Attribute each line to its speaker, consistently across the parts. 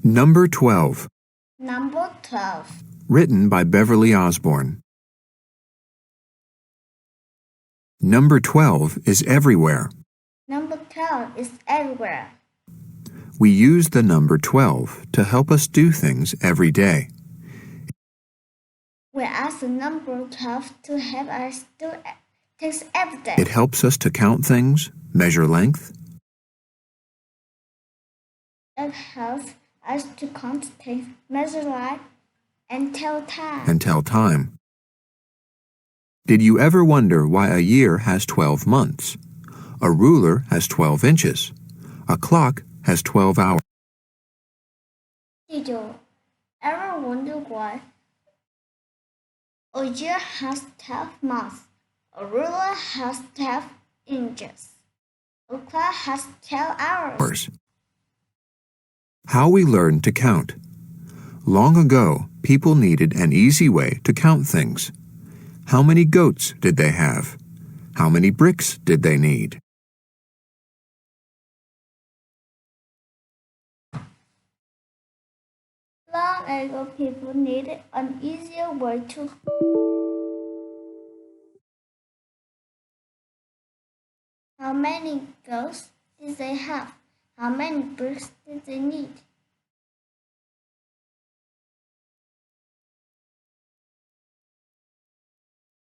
Speaker 1: Number 12.
Speaker 2: Number 12.
Speaker 1: Written by Beverly Osborne. Number 12 is everywhere.
Speaker 2: Number 12 is everywhere.
Speaker 1: We use the number 12 to help us do things every day.
Speaker 2: We ask the number 12 to help us do things every day.
Speaker 1: It helps us to count things, measure length,
Speaker 2: It helps us to count things, measure life, and tell
Speaker 1: time. Did you ever wonder why a year has 12 months? A ruler has 12 inches. A clock has 12 hours.
Speaker 2: Did you ever wonder why a year has 12 months? A ruler has 12 inches. A clock has 12 hours.
Speaker 1: How we learn to count. Long ago, people needed an easy way to count things. How many goats did they have? How many bricks did they need?
Speaker 2: Long ago, people needed an easier way to How many goats did they have? How many bricks did they need?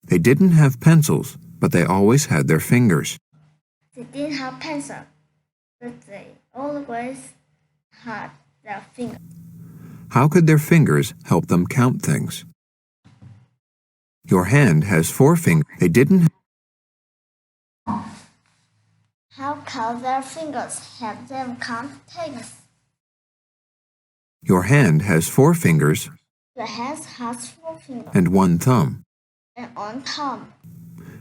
Speaker 1: They didn't have pencils, but they always had their fingers.
Speaker 2: They didn't have pencils, but they always had their fingers.
Speaker 1: How could their fingers help them count things? Your hand has 4 fingers. They didn't.
Speaker 2: How can their fingers help them count things?
Speaker 1: Your hand has 4 fingers
Speaker 2: Your hand has 4 fingers
Speaker 1: and 1 thumb.
Speaker 2: and 1 thumb.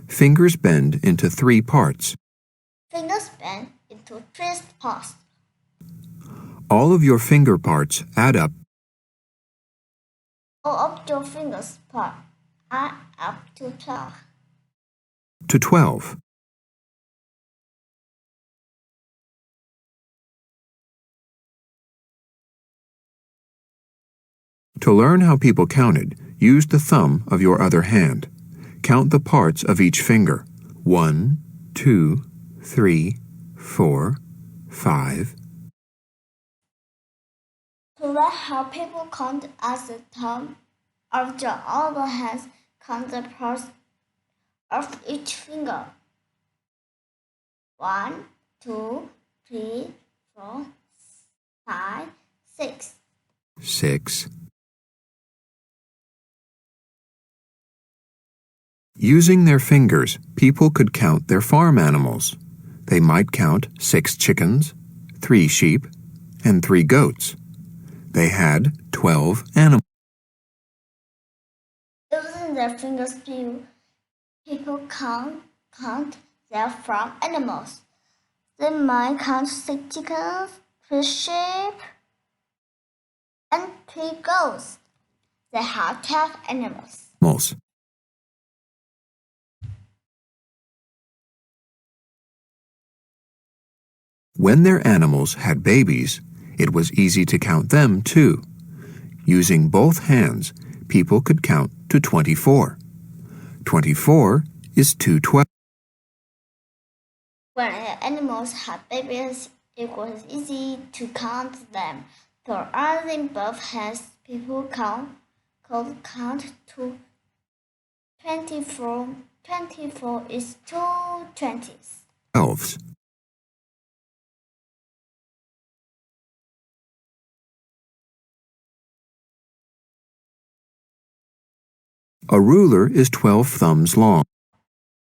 Speaker 1: Fingers bend into 3 parts.
Speaker 2: Fingers bend into 3 parts.
Speaker 1: All of your finger parts add up
Speaker 2: All of your fingers parts add up to 12.
Speaker 1: to 12. To learn how people counted, use the thumb of your other hand. Count the parts of each finger. 1, 2, 3, 4, 5.
Speaker 2: To learn how people count as the thumb of your other hand, count the parts of each finger. 1, 2, 3, 4, 5, 6.
Speaker 1: 6. Using their fingers, people could count their farm animals. They might count 6 chickens, 3 sheep, and 3 goats. They had 12 animals.
Speaker 2: Using their fingers, people count their farm animals. They might count 6 chickens, 3 sheep, and 3 goats. They had 12 animals.
Speaker 1: When their animals had babies, it was easy to count them too. Using both hands, people could count to 24. 24 is 212.
Speaker 2: When animals had babies, it was easy to count them. So using both hands, people could count to 24. 24 is 2 20s.
Speaker 1: 12s. A ruler is 12 thumbs long.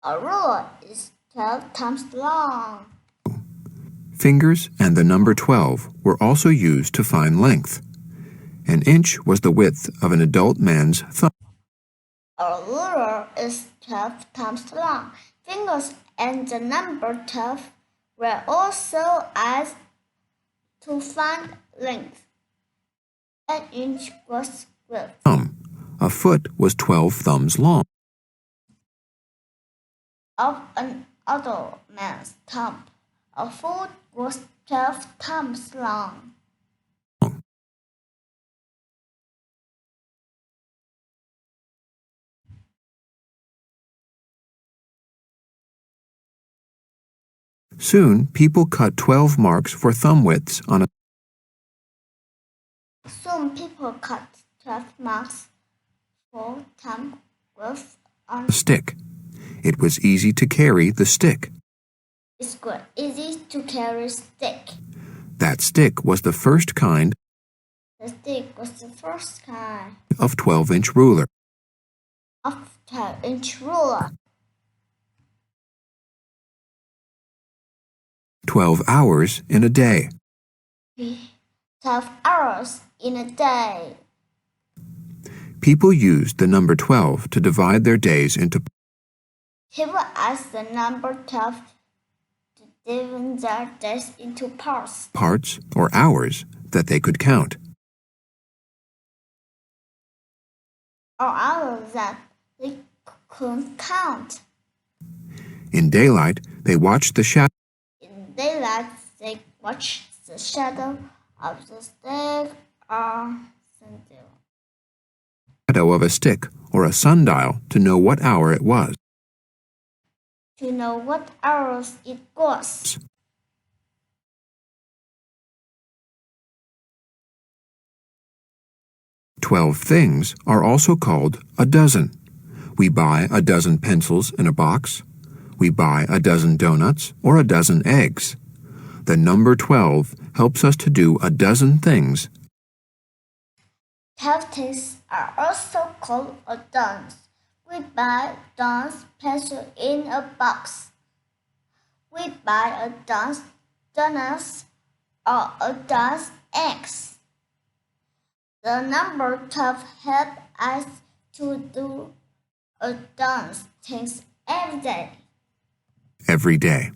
Speaker 2: A ruler is 12 times long.
Speaker 1: Fingers and the number 12 were also used to find length. An inch was the width of an adult man's thumb.
Speaker 2: A ruler is 12 times long. Fingers and the number 12 were also asked to find length. An inch was width.
Speaker 1: A foot was 12 thumbs long.
Speaker 2: Of an adult man's thumb. A foot was 12 thumbs long.
Speaker 1: Soon, people cut 12 marks for thumb widths on a
Speaker 2: Soon people cut 12 marks for thumb width on
Speaker 1: stick. It was easy to carry the stick.
Speaker 2: It's good, easy to carry stick.
Speaker 1: That stick was the first kind
Speaker 2: The stick was the first kind
Speaker 1: of 12-inch ruler.
Speaker 2: of 12-inch ruler.
Speaker 1: 12 hours in a day.
Speaker 2: 12 hours in a day.
Speaker 1: People used the number 12 to divide their days into
Speaker 2: People asked the number 12 to divide their days into parts
Speaker 1: or hours that they could count.
Speaker 2: or hours that they couldn't count.
Speaker 1: In daylight, they watched the shadow
Speaker 2: In daylight, they watch the shadow of the stick or sundial.
Speaker 1: of a stick or a sundial to know what hour it was.
Speaker 2: To know what hours it was.
Speaker 1: "12 things are also called a dozen. We buy a dozen pencils in a box. We buy a dozen donuts or a dozen eggs. The number 12 helps us to do a dozen things.
Speaker 2: 12 things are also called a dance. We buy dance pencil in a box. We buy a dance donuts or a dance eggs. The number 12 helps us to do a dance things every day.
Speaker 1: Every day.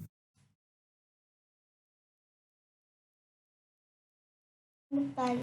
Speaker 2: Goodbye.